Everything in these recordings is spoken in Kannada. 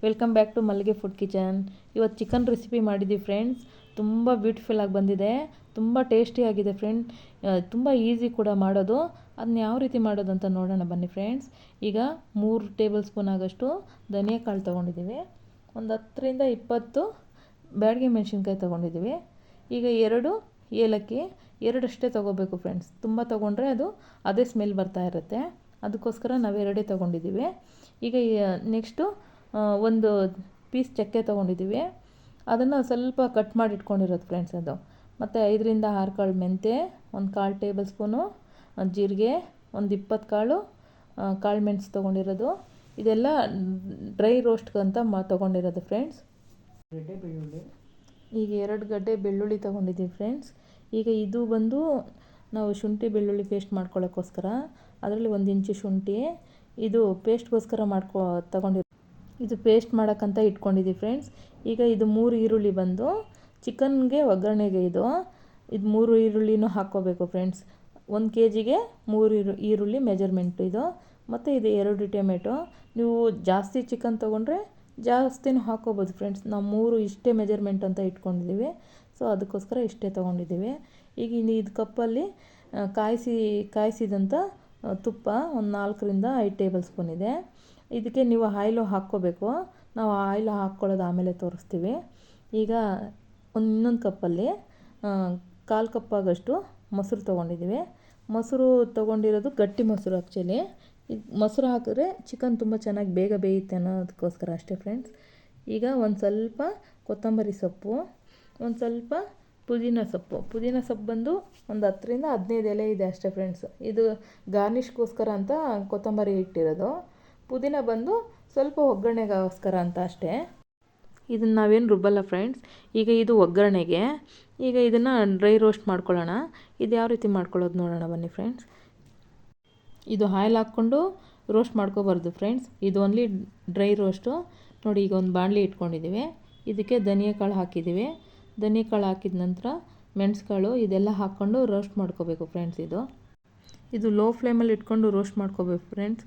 ವೆಲ್ಕಮ್ ಬ್ಯಾಕ್ ಟು ಮಲ್ಲಿಗೆ ಫುಡ್ ಕಿಚನ್. ಇವತ್ತು ಚಿಕನ್ ರೆಸಿಪಿ ಮಾಡಿದ್ದೀವಿ ಫ್ರೆಂಡ್ಸ್. ತುಂಬ ಬ್ಯೂಟಿಫುಲ್ಲಾಗಿ ಬಂದಿದೆ, ತುಂಬ ಟೇಸ್ಟಿಯಾಗಿದೆ ಫ್ರೆಂಡ್. ತುಂಬ ಈಸಿ ಕೂಡ ಮಾಡೋದು. ಅದನ್ನ ಯಾವ ರೀತಿ ಮಾಡೋದು ಅಂತ ನೋಡೋಣ ಬನ್ನಿ ಫ್ರೆಂಡ್ಸ್. ಈಗ 3 ಟೇಬಲ್ ಸ್ಪೂನ್ ಆಗೋಷ್ಟು ಧನಿಯಾ ಕಾಳು ತೊಗೊಂಡಿದ್ದೀವಿ. ಒಂದು 10ರಿಂದ 20 ಬ್ಯಾಡಗಿ ಮೆಣಸಿನ್ಕಾಯಿ ತೊಗೊಂಡಿದ್ದೀವಿ. ಈಗ 2 ಏಲಕ್ಕಿ, 2 ಅಷ್ಟೇ ತೊಗೋಬೇಕು ಫ್ರೆಂಡ್ಸ್. ತುಂಬ ತೊಗೊಂಡ್ರೆ ಅದು ಅದೇ ಸ್ಮೆಲ್ ಬರ್ತಾ ಇರುತ್ತೆ. ಅದಕ್ಕೋಸ್ಕರ ನಾವು 2 ತೊಗೊಂಡಿದ್ದೀವಿ. ಈಗ ನೆಕ್ಸ್ಟು ಒಂದು ಪೀಸ್ ಚಕ್ಕೆ ತೊಗೊಂಡಿದ್ದೀವಿ. ಅದನ್ನು ಸ್ವಲ್ಪ ಕಟ್ ಮಾಡಿ ಇಟ್ಕೊಂಡಿರೋದು ಫ್ರೆಂಡ್ಸ್ ಅದು. ಮತ್ತು 5ರಿಂದ 6 ಕಾಳು ಮೆಂತ್ಯ, ಒಂದು 1/4 ಟೇಬಲ್ ಸ್ಪೂನು ಜೀರಿಗೆ, ಒಂದು 20 ಕಾಳು ಮೆಣಸು ತೊಗೊಂಡಿರೋದು. ಇದೆಲ್ಲ ಡ್ರೈ ರೋಸ್ಟ್ಗಂತ ತೊಗೊಂಡಿರೋದು ಫ್ರೆಂಡ್ಸ್. ಬೆಳ್ಳುಳ್ಳಿ, ಈಗ 2 ಗಡ್ಡೆ ಬೆಳ್ಳುಳ್ಳಿ ತೊಗೊಂಡಿದ್ದೀವಿ ಫ್ರೆಂಡ್ಸ್. ಈಗ ಇದು ಬಂದು ನಾವು ಶುಂಠಿ ಬೆಳ್ಳುಳ್ಳಿ ಪೇಸ್ಟ್ ಮಾಡ್ಕೊಳ್ಳೋಕ್ಕೋಸ್ಕರ ಅದರಲ್ಲಿ 1 ಇಂಚು ಶುಂಠಿ, ಇದು ಪೇಸ್ಟ್ಗೋಸ್ಕರ ತೊಗೊಂಡಿರೋ, ಇದು ಪೇಸ್ಟ್ ಮಾಡೋಕ್ಕಂತ ಇಟ್ಕೊಂಡಿದ್ದೀವಿ ಫ್ರೆಂಡ್ಸ್. ಈಗ ಇದು 3 ಈರುಳ್ಳಿ ಬಂದು ಚಿಕನ್ಗೆ ಒಗ್ಗರಣೆಗೆ ಇದು 3 ಈರುಳ್ಳಿನೂ ಹಾಕ್ಕೋಬೇಕು ಫ್ರೆಂಡ್ಸ್. 1 kgಗೆ 3 ಈರುಳ್ಳಿ ಮೆಜರ್ಮೆಂಟ್ ಇದು. ಮತ್ತು ಇದು 2 ಟೊಮೆಟೊ. ನೀವು ಜಾಸ್ತಿ ಚಿಕನ್ ತೊಗೊಂಡ್ರೆ ಜಾಸ್ತಿನೂ ಹಾಕ್ಕೋಬೋದು ಫ್ರೆಂಡ್ಸ್. ನಾವು 3 ಇಷ್ಟೇ ಮೆಜರ್ಮೆಂಟ್ ಅಂತ ಇಟ್ಕೊಂಡಿದ್ದೀವಿ, ಸೊ ಅದಕ್ಕೋಸ್ಕರ ಇಷ್ಟೇ ತೊಗೊಂಡಿದ್ದೀವಿ. ಈಗ ಇದು ಕಪ್ಪಲ್ಲಿ ಕಾಯಿಸಿದಂಥ ತುಪ್ಪ ಒಂದು 4ರಿಂದ 5 ಟೇಬಲ್ ಸ್ಪೂನ್ ಇದೆ. ಇದಕ್ಕೆ ನೀವು ಆಯಿಲು ಹಾಕ್ಕೋಬೇಕು. ನಾವು ಆಯಿಲ್ ಹಾಕ್ಕೊಳ್ಳೋದು ಆಮೇಲೆ ತೋರಿಸ್ತೀವಿ. ಈಗ ಇನ್ನೊಂದು ಕಪ್ಪಲ್ಲಿ 1/4 ಕಪ್ಪಾಗಷ್ಟು ಮೊಸರು ತೊಗೊಂಡಿದ್ದೀವಿ. ಮೊಸರು ತೊಗೊಂಡಿರೋದು ಗಟ್ಟಿ ಮೊಸರು ಆ್ಯಕ್ಚುಲಿ. ಮೊಸರು ಹಾಕಿದ್ರೆ ಚಿಕನ್ ತುಂಬ ಚೆನ್ನಾಗಿ ಬೇಗ ಬೇಯುತ್ತೆ ಅನ್ನೋದಕ್ಕೋಸ್ಕರ ಅಷ್ಟೇ ಫ್ರೆಂಡ್ಸ್. ಈಗ ಒಂದು ಸ್ವಲ್ಪ ಕೊತ್ತಂಬರಿ ಸೊಪ್ಪು, ಒಂದು ಸ್ವಲ್ಪ ಪುದೀನ ಸೊಪ್ಪು ಬಂದು ಒಂದು 10ರಿಂದ 15 ಎಲೆ ಇದೆ ಅಷ್ಟೇ ಫ್ರೆಂಡ್ಸ್. ಇದು ಗಾರ್ನಿಷ್ಗೋಸ್ಕರ ಅಂತ ಕೊತ್ತಂಬರಿ ಇಟ್ಟಿರೋದು. ಪುದೀನ ಬಂದು ಸ್ವಲ್ಪ ಒಗ್ಗರಣೆಗೋಸ್ಕರ ಅಂತ ಅಷ್ಟೇ. ಇದನ್ನು ನಾವೇನು ರುಬ್ಬಲ್ಲ ಫ್ರೆಂಡ್ಸ್. ಈಗ ಇದು ಒಗ್ಗರಣೆಗೆ. ಈಗ ಇದನ್ನು ಡ್ರೈ ರೋಸ್ಟ್ ಮಾಡ್ಕೊಳ್ಳೋಣ. ಇದು ಯಾವ ರೀತಿ ಮಾಡ್ಕೊಳ್ಳೋದು ನೋಡೋಣ ಬನ್ನಿ ಫ್ರೆಂಡ್ಸ್. ಇದು ಆಯಿಲ್ ಹಾಕ್ಕೊಂಡು ರೋಸ್ಟ್ ಮಾಡ್ಕೋಬಾರ್ದು ಫ್ರೆಂಡ್ಸ್. ಇದು ಓನ್ಲಿ ಡ್ರೈ ರೋಸ್ಟು. ನೋಡಿ, ಈಗ ಒಂದು ಬಾಣಲಿ ಇಟ್ಕೊಂಡಿದ್ದೀವಿ. ಇದಕ್ಕೆ ಧನಿಯಾ ಕಾಳು ಹಾಕಿದ್ದೀವಿ. ಧನಿಯಾ ಕಾಳು ಹಾಕಿದ ನಂತರ ಮೆಣಸುಕಾಳು ಇದೆಲ್ಲ ಹಾಕ್ಕೊಂಡು ರೋಸ್ಟ್ ಮಾಡ್ಕೋಬೇಕು ಫ್ರೆಂಡ್ಸ್. ಇದು ಲೋ ಫ್ಲೇಮಲ್ಲಿ ಇಟ್ಕೊಂಡು ರೋಸ್ಟ್ ಮಾಡ್ಕೋಬೇಕು ಫ್ರೆಂಡ್ಸ್.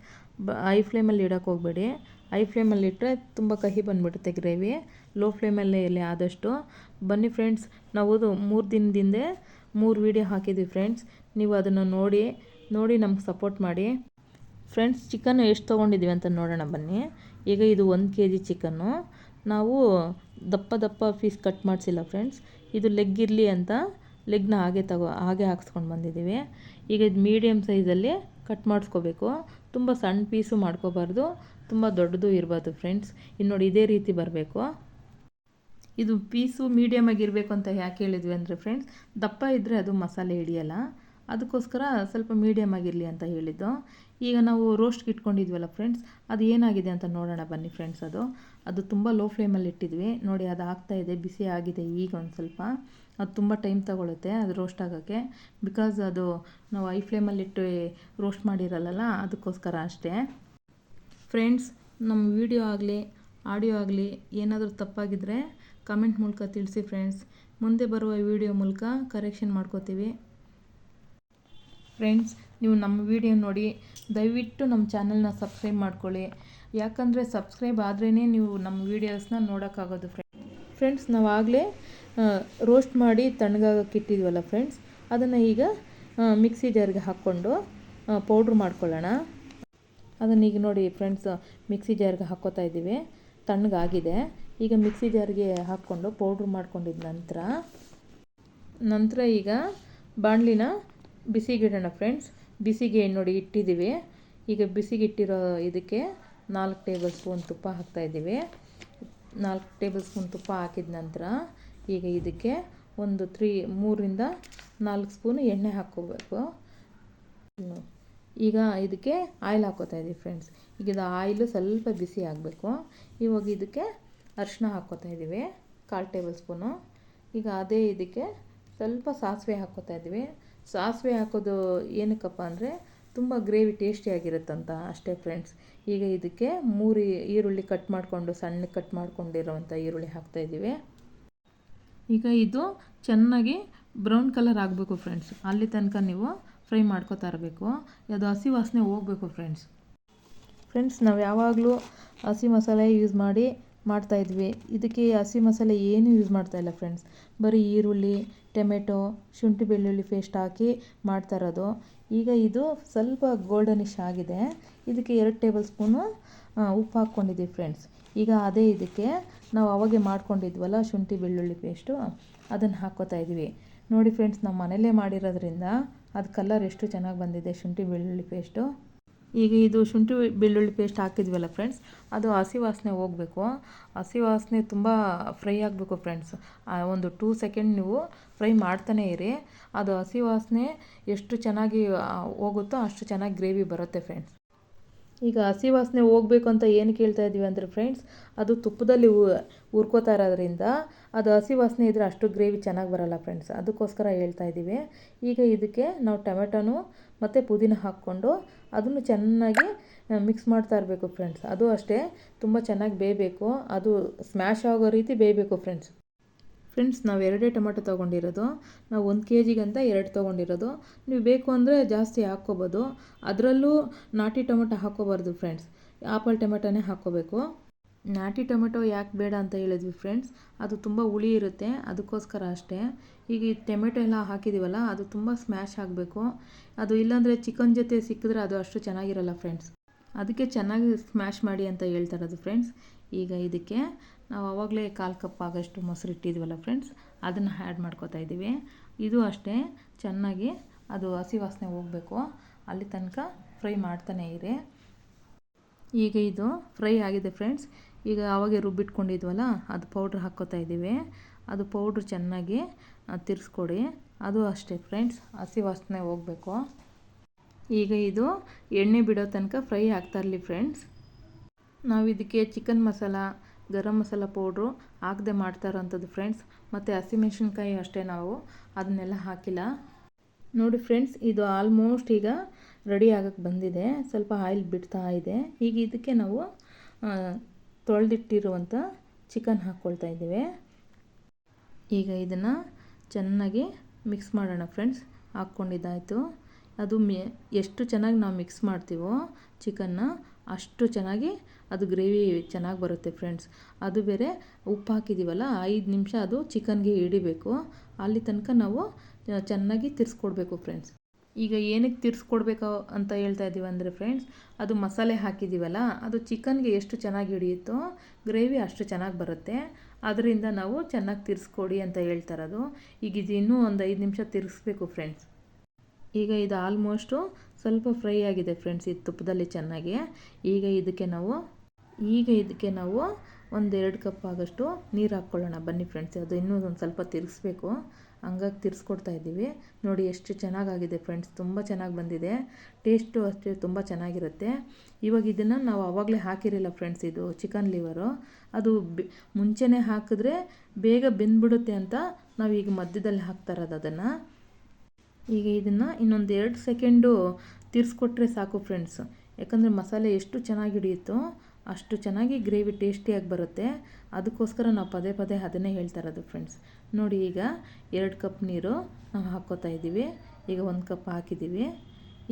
ಹೈ ಫ್ಲೇಮಲ್ಲಿ ಇಡೋಕ್ಕೆ ಹೋಗಬೇಡಿ. ಹೈ ಫ್ಲೇಮಲ್ಲಿ ಇಟ್ಟರೆ ತುಂಬ ಕಹಿ ಬಂದುಬಿಡುತ್ತೆ ಗ್ರೇವಿ. ಲೋ ಫ್ಲೇಮಲ್ಲೇ ಆದಷ್ಟು. ಬನ್ನಿ ಫ್ರೆಂಡ್ಸ್, ನಾವು 3 ದಿನದಿಂದ 3 ವೀಡಿಯೋ ಹಾಕಿದ್ದೀವಿ ಫ್ರೆಂಡ್ಸ್. ನೀವು ಅದನ್ನು ನೋಡಿ ನಮ್ಗೆ ಸಪೋರ್ಟ್ ಮಾಡಿ ಫ್ರೆಂಡ್ಸ್. ಚಿಕನ್ ಎಷ್ಟು ತೊಗೊಂಡಿದ್ದೀವಿ ಅಂತ ನೋಡೋಣ ಬನ್ನಿ. ಈಗ ಇದು 1 kg ಚಿಕನ್ನು. ನಾವು ದಪ್ಪ ಪೀಸ್ ಕಟ್ ಮಾಡಿಸಿಲ್ಲ ಫ್ರೆಂಡ್ಸ್. ಇದು ಲೆಗ್ ಇರಲಿ ಅಂತ ಲೆಗ್ನ ಹಾಗೆ ಹಾಕ್ಸ್ಕೊಂಡು ಬಂದಿದ್ದೀವಿ. ಈಗ ಇದು ಮೀಡಿಯಮ್ ಸೈಜಲ್ಲಿ ಕಟ್ ಮಾಡಿಸ್ಕೋಬೇಕು. ತುಂಬ ಸಣ್ಣ ಪೀಸು ಮಾಡ್ಕೋಬಾರ್ದು, ತುಂಬ ದೊಡ್ಡದು ಇರಬಾರ್ದು ಫ್ರೆಂಡ್ಸ್. ಇನ್ನು ನೋಡಿ, ಇದೇ ರೀತಿ ಬರಬೇಕು. ಇದು ಪೀಸು ಮೀಡಿಯಮ್ ಆಗಿರಬೇಕು ಅಂತ ಯಾಕೆ ಹೇಳಿದ್ವಿ ಅಂದರೆ ಫ್ರೆಂಡ್ಸ್, ದಪ್ಪ ಇದ್ದರೆ ಅದು ಮಸಾಲೆ ಹಿಡಿಯಲ್ಲ. ಅದಕ್ಕೋಸ್ಕರ ಸ್ವಲ್ಪ ಮೀಡಿಯಮ್ ಆಗಿರಲಿ ಅಂತ ಹೇಳಿದ್ದು. ಈಗ ನಾವು ರೋಸ್ಟ್ಗೆ ಇಟ್ಕೊಂಡಿದ್ವಲ್ಲ ಫ್ರೆಂಡ್ಸ್, ಅದು ಏನಾಗಿದೆ ಅಂತ ನೋಡೋಣ ಬನ್ನಿ ಫ್ರೆಂಡ್ಸ್. ಅದು ತುಂಬ ಲೋ ಫ್ಲೇಮಲ್ಲಿ ಇಟ್ಟಿದ್ವಿ. ನೋಡಿ, ಅದು ಆಗ್ತಾಯಿದೆ, ಬಿಸಿ ಆಗಿದೆ. ಈಗ ಒಂದು ಸ್ವಲ್ಪ ಅದು ತುಂಬ ಟೈಮ್ ತಗೊಳುತ್ತೆ ಅದು ರೋಸ್ಟ್ ಆಗೋಕ್ಕೆ. ಬಿಕಾಸ್ ಅದು ನಾವು ಹೈ ಫ್ಲೇಮಲ್ಲಿಟ್ಟು ರೋಸ್ಟ್ ಮಾಡಿರಲ್ಲ, ಅದಕ್ಕೋಸ್ಕರ ಅಷ್ಟೇ ಫ್ರೆಂಡ್ಸ್. ನಮ್ಮ ವಿಡಿಯೋ ಆಗಲಿ ಆಡಿಯೋ ಆಗಲಿ ಏನಾದರೂ ತಪ್ಪಾಗಿದ್ದರೆ ಕಮೆಂಟ್ ಮೂಲಕ ತಿಳಿಸಿ ಫ್ರೆಂಡ್ಸ್. ಮುಂದೆ ಬರುವ ವಿಡಿಯೋ ಮೂಲಕ ಕರೆಕ್ಷನ್ ಮಾಡ್ಕೋತೀವಿ ಫ್ರೆಂಡ್ಸ್. ನೀವು ನಮ್ಮ ವಿಡಿಯೋ ನೋಡಿ ದಯವಿಟ್ಟು ನಮ್ಮ ಚಾನಲ್ನ ಸಬ್ಸ್ಕ್ರೈಬ್ ಮಾಡ್ಕೊಳ್ಳಿ. ಯಾಕಂದರೆ ಸಬ್ಸ್ಕ್ರೈಬ್ ಆದ್ರೇ ನೀವು ನಮ್ಮ ವೀಡಿಯೋಸ್ನ ನೋಡೋಕ್ಕಾಗೋದು ಫ್ರೆಂಡ್ಸ್. ನಾವು ಆಗಲೇ ರೋಸ್ಟ್ ಮಾಡಿ ತಣ್ಣಗಾಗಕ್ಕೆ ಇಟ್ಟಿದ್ವಲ್ಲ ಫ್ರೆಂಡ್ಸ್, ಅದನ್ನು ಈಗ ಮಿಕ್ಸಿ ಜಾರ್ಗೆ ಹಾಕ್ಕೊಂಡು ಪೌಡ್ರ್ ಮಾಡ್ಕೊಳ್ಳೋಣ. ಅದನ್ನು ಈಗ ನೋಡಿ ಫ್ರೆಂಡ್ಸ್, ಮಿಕ್ಸಿ ಜಾರ್ಗೆ ಹಾಕ್ಕೋತಾ ಇದ್ದೀವಿ. ತಣ್ಣಗಾಗಿದೆ. ಈಗ ಮಿಕ್ಸಿ ಜಾರ್ಗೆ ಹಾಕ್ಕೊಂಡು ಪೌಡ್ರ್ ಮಾಡ್ಕೊಂಡಿದ್ದ ನಂತರ ಈಗ ಬಾಣಲಿನ ಬಿಸಿಗಿಡೋಣ ಫ್ರೆಂಡ್ಸ್. ಬಿಸಿಗೆ ನೋಡಿ ಇಟ್ಟಿದ್ದೀವಿ. ಈಗ ಬಿಸಿಗಿಟ್ಟಿರೋ ಇದಕ್ಕೆ 4 ಟೇಬಲ್ ಸ್ಪೂನ್ ತುಪ್ಪ ಹಾಕ್ತಾಯಿದ್ದೀವಿ. 4 ಟೇಬಲ್ ಸ್ಪೂನ್ ತುಪ್ಪ ಹಾಕಿದ ನಂತರ ಈಗ ಇದಕ್ಕೆ ಒಂದು 3ರಿಂದ 4 ಸ್ಪೂನ್ ಎಣ್ಣೆ ಹಾಕ್ಕೋಬೇಕು. ಈಗ ಇದಕ್ಕೆ ಆಯಿಲ್ ಹಾಕ್ಕೋತಾ ಇದ್ದೀವಿ ಫ್ರೆಂಡ್ಸ್. ಈಗ ಇದು ಆಯಿಲು ಸ್ವಲ್ಪ ಬಿಸಿ ಆಗಬೇಕು. ಇವಾಗ ಇದಕ್ಕೆ ಅರಿಶಿನ ಹಾಕ್ಕೋತಾ ಇದ್ದೀವಿ, 1/4 ಟೇಬಲ್ ಸ್ಪೂನು. ಈಗ ಅದೇ ಇದಕ್ಕೆ ಸ್ವಲ್ಪ ಸಾಸಿವೆ ಹಾಕ್ಕೋತಾ ಇದ್ದೀವಿ. ಸಾಸಿವೆ ಹಾಕೋದು ಏನಕ್ಕಪ್ಪ ಅಂದರೆ ತುಂಬ ಗ್ರೇವಿ ಟೇಸ್ಟಿಯಾಗಿರುತ್ತಂತ ಅಷ್ಟೇ ಫ್ರೆಂಡ್ಸ್. ಈಗ ಇದಕ್ಕೆ 3 ಈರುಳ್ಳಿ ಸಣ್ಣ ಕಟ್ ಮಾಡ್ಕೊಂಡಿರೋವಂಥ ಈರುಳ್ಳಿ ಹಾಕ್ತಾಯಿದ್ದೀವಿ. ಈಗ ಇದು ಚೆನ್ನಾಗಿ ಬ್ರೌನ್ ಕಲರ್ ಆಗಬೇಕು ಫ್ರೆಂಡ್ಸ್. ಅಲ್ಲಿ ತನಕ ನೀವು ಫ್ರೈ ಮಾಡ್ಕೋತಾ ಇರಬೇಕು. ಅದು ಹಸಿ ವಾಸನೆ ಹೋಗಬೇಕು ಫ್ರೆಂಡ್ಸ್. ಫ್ರೆಂಡ್ಸ್, ನಾವು ಯಾವಾಗಲೂ ಹಸಿ ಮಸಾಲೆ ಯೂಸ್ ಮಾಡ್ತಾಯಿದ್ವಿ. ಇದಕ್ಕೆ ಹಸಿ ಮಸಾಲೆ ಏನೂ ಯೂಸ್ ಮಾಡ್ತಾಯಿಲ್ಲ ಫ್ರೆಂಡ್ಸ್. ಬರೀ ಈರುಳ್ಳಿ, ಟೊಮೆಟೊ, ಶುಂಠಿ ಬೆಳ್ಳುಳ್ಳಿ ಪೇಸ್ಟ್ ಹಾಕಿ ಮಾಡ್ತಾ ಇರೋದು. ಈಗ ಇದು ಸ್ವಲ್ಪ ಗೋಲ್ಡನಿಶ್ ಆಗಿದೆ. ಇದಕ್ಕೆ 2 ಟೇಬಲ್ ಸ್ಪೂನು ಉಪ್ಪು ಹಾಕ್ಕೊಂಡಿದ್ದೀವಿ ಫ್ರೆಂಡ್ಸ್. ಈಗ ಅದೇ ಇದಕ್ಕೆ ನಾವು ಅವಾಗೆ ಮಾಡ್ಕೊಂಡಿದ್ವಲ್ಲ ಶುಂಠಿ ಬೆಳ್ಳುಳ್ಳಿ ಪೇಸ್ಟು, ಅದನ್ನು ಹಾಕ್ಕೋತಾ ಇದ್ವಿ. ನೋಡಿ ಫ್ರೆಂಡ್ಸ್, ನಮ್ಮ ಮನೇಲೇ ಮಾಡಿರೋದ್ರಿಂದ ಅದು ಕಲರ್ ಎಷ್ಟು ಚೆನ್ನಾಗಿ ಬಂದಿದೆ ಶುಂಠಿ ಬೆಳ್ಳುಳ್ಳಿ ಪೇಸ್ಟು. ಈಗ ಇದು ಶುಂಠಿ ಬೆಳ್ಳುಳ್ಳಿ ಪೇಸ್ಟ್ ಹಾಕಿದ್ವಲ್ಲ ಫ್ರೆಂಡ್ಸ್, ಅದು ಹಸಿ ವಾಸನೆ ಹೋಗಬೇಕು. ಹಸಿ ವಾಸನೆ ತುಂಬ ಫ್ರೈ ಆಗಬೇಕು ಫ್ರೆಂಡ್ಸ್. ಒಂದು 2 ಸೆಕೆಂಡ್ ನೀವು ಫ್ರೈ ಮಾಡ್ತಾನೇ ಇರಿ. ಅದು ಹಸಿ ವಾಸನೆ ಎಷ್ಟು ಚೆನ್ನಾಗಿ ಹೋಗುತ್ತೋ ಅಷ್ಟು ಚೆನ್ನಾಗಿ ಗ್ರೇವಿ ಬರುತ್ತೆ ಫ್ರೆಂಡ್ಸ್. ಈಗ ಹಸಿ ವಾಸನೆ ಹೋಗಬೇಕು ಅಂತ ಏನು ಕೇಳ್ತಾ ಇದ್ದೀವಿ ಅಂದರೆ ಫ್ರೆಂಡ್ಸ್, ಅದು ತುಪ್ಪದಲ್ಲಿ ಹುರ್ಕೋತಾ ಇರೋದ್ರಿಂದ ಅದು ಹಸಿ ವಾಸನೆ ಇದ್ದರೆ ಅಷ್ಟು ಗ್ರೇವಿ ಚೆನ್ನಾಗಿ ಬರೋಲ್ಲ ಫ್ರೆಂಡ್ಸ್. ಅದಕ್ಕೋಸ್ಕರ ಹೇಳ್ತಾ ಇದ್ದೀವಿ. ಈಗ ಇದಕ್ಕೆ ನಾವು ಟೊಮೆಟೊನು ಮತ್ತು ಪುದೀನ ಹಾಕ್ಕೊಂಡು ಅದನ್ನು ಚೆನ್ನಾಗಿ ಮಿಕ್ಸ್ ಮಾಡ್ತಾ ಇರಬೇಕು ಫ್ರೆಂಡ್ಸ್. ಅದು ಅಷ್ಟೇ ತುಂಬ ಚೆನ್ನಾಗಿ ಬೇಯಬೇಕು. ಅದು ಸ್ಮ್ಯಾಶ್ ಆಗೋ ರೀತಿ ಬೇಯಬೇಕು ಫ್ರೆಂಡ್ಸ್. ನಾವು 2 ಟೊಮೆಟೊ ತೊಗೊಂಡಿರೋದು. ನಾವು 1 kgಗಂತ 2 ತೊಗೊಂಡಿರೋದು. ನೀವು ಬೇಕು ಅಂದರೆ ಜಾಸ್ತಿ ಹಾಕ್ಕೋಬೋದು. ಅದರಲ್ಲೂ ನಾಟಿ ಟೊಮೆಟೊ ಹಾಕ್ಕೋಬಾರ್ದು ಫ್ರೆಂಡ್ಸ್, ಆಪಲ್ ಟೊಮೆಟೊನೇ ಹಾಕ್ಕೋಬೇಕು. ನಾಟಿ ಟೊಮೆಟೊ ಯಾಕೆ ಬೇಡ ಅಂತ ಹೇಳಿದ್ವಿ ಫ್ರೆಂಡ್ಸ್, ಅದು ತುಂಬ ಹುಳಿ ಇರುತ್ತೆ, ಅದಕ್ಕೋಸ್ಕರ ಅಷ್ಟೇ. ಈಗ ಈ ಟೊಮೆಟೊ ಎಲ್ಲ ಹಾಕಿದ್ದೀವಲ್ಲ, ಅದು ತುಂಬ ಸ್ಮ್ಯಾಶ್ ಆಗಬೇಕು. ಅದು ಇಲ್ಲಾಂದರೆ ಚಿಕನ್ ಜೊತೆ ಸಿಕ್ಕಿದ್ರೆ ಅದು ಅಷ್ಟು ಚೆನ್ನಾಗಿರಲ್ಲ ಫ್ರೆಂಡ್ಸ್. ಅದಕ್ಕೆ ಚೆನ್ನಾಗಿ ಸ್ಮ್ಯಾಶ್ ಮಾಡಿ ಅಂತ ಹೇಳ್ತಾ ಇರೋದು ಫ್ರೆಂಡ್ಸ್. ಈಗ ಇದಕ್ಕೆ ನಾವು ಆವಾಗಲೇ 1/4 ಕಪ್ ಆಗೋಷ್ಟು ಮೊಸರು ಇಟ್ಟಿದ್ವಲ್ಲ ಫ್ರೆಂಡ್ಸ್, ಅದನ್ನು ಆ್ಯಡ್ ಮಾಡ್ಕೋತಾ ಇದ್ದೀವಿ. ಇದು ಅಷ್ಟೇ ಚೆನ್ನಾಗಿ ಅದು ಹಸಿ ವಾಸನೆ ಹೋಗಬೇಕು, ಅಲ್ಲಿ ತನಕ ಫ್ರೈ ಮಾಡ್ತಾನೇ ಇರಿ. ಈಗ ಇದು ಫ್ರೈ ಆಗಿದೆ ಫ್ರೆಂಡ್ಸ್. ಈಗ ಆವಾಗೆ ರುಬ್ಬಿಟ್ಕೊಂಡಿದ್ವಲ್ಲ, ಅದು ಪೌಡ್ರ್ ಹಾಕ್ಕೋತಾ ಇದ್ದೀವಿ. ಅದು ಪೌಡ್ರ್ ಚೆನ್ನಾಗಿ ತಿರ್ಸ್ಕೊಡಿ. ಅದು ಅಷ್ಟೇ ಫ್ರೆಂಡ್ಸ್, ಹಸಿ ವಾಸನೆ ಹೋಗಬೇಕು. ಈಗ ಇದು ಎಣ್ಣೆ ಬಿಡೋ ತನಕ ಫ್ರೈ ಆಗ್ತಾ ಇರಲಿ ಫ್ರೆಂಡ್ಸ್. ನಾವು ಇದಕ್ಕೆ ಚಿಕನ್ ಮಸಾಲ, ಗರಂ ಮಸಾಲ ಪೌಡ್ರು ಹಾಕದೆ ಮಾಡ್ತಾ ಇರೋಂಥದ್ದು ಫ್ರೆಂಡ್ಸ್. ಮತ್ತು ಹಸಿಮೆಣ್ಸಿನ್ಕಾಯಿ ಅಷ್ಟೇ, ನಾವು ಅದನ್ನೆಲ್ಲ ಹಾಕಿಲ್ಲ. ನೋಡಿ ಫ್ರೆಂಡ್ಸ್, ಇದು ಆಲ್ಮೋಸ್ಟ್ ಈಗ ರೆಡಿ ಆಗಕ್ಕೆ ಬಂದಿದೆ. ಸ್ವಲ್ಪ ಆಯಿಲ್ ಬಿಡ್ತಾ ಇದೆ. ಈಗ ಇದಕ್ಕೆ ನಾವು ತೊಳೆದಿಟ್ಟಿರುವಂಥ ಚಿಕನ್ ಹಾಕ್ಕೊಳ್ತಾ ಇದ್ದೀವಿ. ಈಗ ಇದನ್ನು ಚೆನ್ನಾಗಿ ಮಿಕ್ಸ್ ಮಾಡೋಣ ಫ್ರೆಂಡ್ಸ್. ಹಾಕ್ಕೊಂಡಿದ್ದಾಯಿತು. ಅದು ಎಷ್ಟು ಚೆನ್ನಾಗಿ ನಾವು ಮಿಕ್ಸ್ ಮಾಡ್ತೀವೋ ಚಿಕನ್ನ, ಅಷ್ಟು ಚೆನ್ನಾಗಿ ಅದು ಗ್ರೇವಿ ಚೆನ್ನಾಗಿ ಬರುತ್ತೆ ಫ್ರೆಂಡ್ಸ್. ಅದು ಬೇರೆ ಉಪ್ಪು ಹಾಕಿದ್ದೀವಲ್ಲ, 5 ನಿಮಿಷ ಅದು ಚಿಕನ್ಗೆ ಹಿಡಿಬೇಕು. ಅಲ್ಲಿ ತನಕ ನಾವು ಚೆನ್ನಾಗಿ ತಿರ್ಸ್ಕೊಡ್ಬೇಕು ಫ್ರೆಂಡ್ಸ್. ಈಗ ಏನಕ್ಕೆ ತಿರ್ಸ್ಕೊಡ್ಬೇಕು ಅಂತ ಹೇಳ್ತಾ ಇದ್ದೀವಿ ಅಂದರೆ ಫ್ರೆಂಡ್ಸ್, ಅದು ಮಸಾಲೆ ಹಾಕಿದ್ದೀವಲ್ಲ, ಅದು ಚಿಕನ್ಗೆ ಎಷ್ಟು ಚೆನ್ನಾಗಿ ಹಿಡಿಯುತ್ತೋ ಗ್ರೇವಿ ಅಷ್ಟು ಚೆನ್ನಾಗಿ ಬರುತ್ತೆ. ಅದರಿಂದ ನಾವು ಚೆನ್ನಾಗಿ ತಿರ್ಸ್ಕೊಡಿ ಅಂತ ಹೇಳ್ತಾ ಇರೋದು. ಈಗ ಇದು ಇನ್ನೂ ಒಂದು 5 ನಿಮಿಷ ತಿರ್ಗಿಸ್ಬೇಕು ಫ್ರೆಂಡ್ಸ್. ಈಗ ಇದು ಆಲ್ಮೋಸ್ಟು ಸ್ವಲ್ಪ ಫ್ರೈ ಆಗಿದೆ ಫ್ರೆಂಡ್ಸ್, ಇದು ತುಪ್ಪದಲ್ಲಿ ಚೆನ್ನಾಗಿ. ಈಗ ಇದಕ್ಕೆ ನಾವು ಒಂದು 2 ಕಪ್ ಆಗೋಷ್ಟು ನೀರು ಹಾಕ್ಕೊಳ್ಳೋಣ ಬನ್ನಿ ಫ್ರೆಂಡ್ಸ್. ಅದು ಇನ್ನೂ ಒಂದು ಸ್ವಲ್ಪ ತಿರ್ಗಿಸ್ಬೇಕು, ಹಂಗಾಗಿ ತಿರ್ಸ್ಕೊಡ್ತಾ ಇದ್ದೀವಿ. ನೋಡಿ ಎಷ್ಟು ಚೆನ್ನಾಗಾಗಿದೆ ಫ್ರೆಂಡ್ಸ್, ತುಂಬ ಚೆನ್ನಾಗಿ ಬಂದಿದೆ. ಟೇಸ್ಟು ಅಷ್ಟೇ ತುಂಬ ಚೆನ್ನಾಗಿರುತ್ತೆ. ಇವಾಗ ಇದನ್ನು ನಾವು ಆವಾಗಲೇ ಹಾಕಿರಲಿಲ್ಲ ಫ್ರೆಂಡ್ಸ್, ಇದು ಚಿಕನ್ ಲಿವರು. ಅದು ಮುಂಚೆನೇ ಹಾಕಿದ್ರೆ ಬೇಗ ಬೆಂದ್ಬಿಡುತ್ತೆ ಅಂತ ನಾವು ಈಗ ಮಧ್ಯದಲ್ಲಿ ಹಾಕ್ತಾ ಇರೋದು ಅದನ್ನು. ಈಗ ಇದನ್ನು ಇನ್ನೊಂದು 2 ಸೆಕೆಂಡು ತಿರ್ಸ್ಕೊಟ್ರೆ ಸಾಕು ಫ್ರೆಂಡ್ಸ್. ಯಾಕಂದರೆ ಮಸಾಲೆ ಎಷ್ಟು ಚೆನ್ನಾಗಿ ಹಿಡಿಯುತ್ತೋ ಅಷ್ಟು ಚೆನ್ನಾಗಿ ಗ್ರೇವಿ ಟೇಸ್ಟಿಯಾಗಿ ಬರುತ್ತೆ. ಅದಕ್ಕೋಸ್ಕರ ನಾವು ಪದೇ ಪದೇ ಅದನ್ನೇ ಹೇಳ್ತಾ ಇರೋದು ಫ್ರೆಂಡ್ಸ್. ನೋಡಿ, ಈಗ 2 ಕಪ್ ನೀರು ನಾವು ಹಾಕ್ಕೋತಾ ಇದ್ದೀವಿ. ಈಗ 1 ಕಪ್ ಹಾಕಿದ್ದೀವಿ.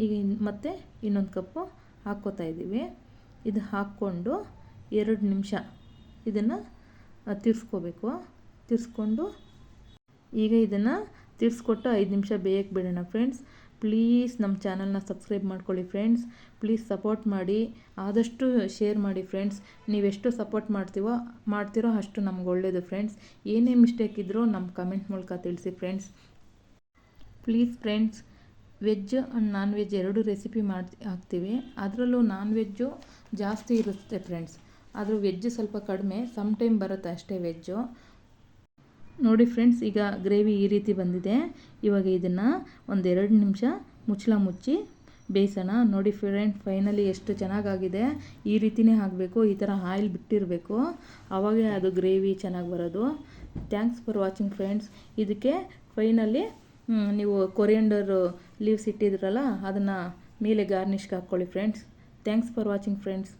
ಈಗ ಮತ್ತೆ ಇನ್ನೊಂದು ಕಪ್ಪು ಹಾಕ್ಕೋತಾ ಇದ್ದೀವಿ. ಇದು ಹಾಕ್ಕೊಂಡು 2 ನಿಮಿಷ ಇದನ್ನು ತಿರ್ಸ್ಕೋಬೇಕು. ತಿರ್ಸ್ಕೊಂಡು ಈಗ ಇದನ್ನು ತಿರ್ಸ್ಕೊಟ್ಟು 5 ನಿಮಿಷ ಬೇಯಕ್ಕೆ ಬಿಡೋಣ ಫ್ರೆಂಡ್ಸ್. ಪ್ಲೀಸ್ ನಮ್ಮ ಚಾನಲ್ನ ಸಬ್ಸ್ಕ್ರೈಬ್ ಮಾಡ್ಕೊಳ್ಳಿ ಫ್ರೆಂಡ್ಸ್. ಪ್ಲೀಸ್ ಸಪೋರ್ಟ್ ಮಾಡಿ, ಆದಷ್ಟು ಶೇರ್ ಮಾಡಿ ಫ್ರೆಂಡ್ಸ್. ನೀವೆಷ್ಟು ಸಪೋರ್ಟ್ ಮಾಡ್ತೀರೋ ಅಷ್ಟು ನಮ್ಗೆ ಒಳ್ಳೆಯದು ಫ್ರೆಂಡ್ಸ್. ಏನೇ ಮಿಸ್ಟೇಕ್ ಇದ್ದರೂ ನಮ್ಮ ಕಮೆಂಟ್ ಮೂಲಕ ತಿಳಿಸಿ friends. Please friends, veg and non veg 2 recipe ಹಾಕ್ತೀವಿ. ಅದರಲ್ಲೂ ನಾನ್ ವೆಜ್ಜು ಜಾಸ್ತಿ ಇರುತ್ತೆ ಫ್ರೆಂಡ್ಸ್. ಆದರೂ ವೆಜ್ ಸ್ವಲ್ಪ ಕಡಿಮೆ, ಸಮ್ ಟೈಮ್ ಬರುತ್ತೆ ಅಷ್ಟೇ ವೆಜ್ಜು. ನೋಡಿ ಫ್ರೆಂಡ್ಸ್, ಈಗ ಗ್ರೇವಿ ಈ ರೀತಿ ಬಂದಿದೆ. ಇವಾಗ ಇದನ್ನು ಒಂದು 2 ನಿಮಿಷ ಮುಚ್ಚಳ ಮುಚ್ಚಿ ಬೇಯಿಸೋಣ. ನೋಡಿ ಫ್ರೆಂಡ್, ಫೈನಲಿ ಎಷ್ಟು ಚೆನ್ನಾಗಾಗಿದೆ. ಈ ರೀತಿಯೇ ಆಗಬೇಕು, ಈ ಥರ ಆಯಿಲ್ ಬಿಟ್ಟಿರಬೇಕು, ಆವಾಗೇ ಅದು ಗ್ರೇವಿ ಚೆನ್ನಾಗಿ ಬರೋದು. Thanks for watching friends. ಇದಕ್ಕೆ ಫೈನಲಿ ನೀವು ಕೊರಿಯಂಡರ್ ಲೀವ್ಸ್ ಇಟ್ಟಿದ್ರಲ್ಲ, ಅದನ್ನು ಮೇಲೆ ಗಾರ್ನಿಷ್ಗೆ ಹಾಕ್ಕೊಳ್ಳಿ friends. Thanks for watching friends.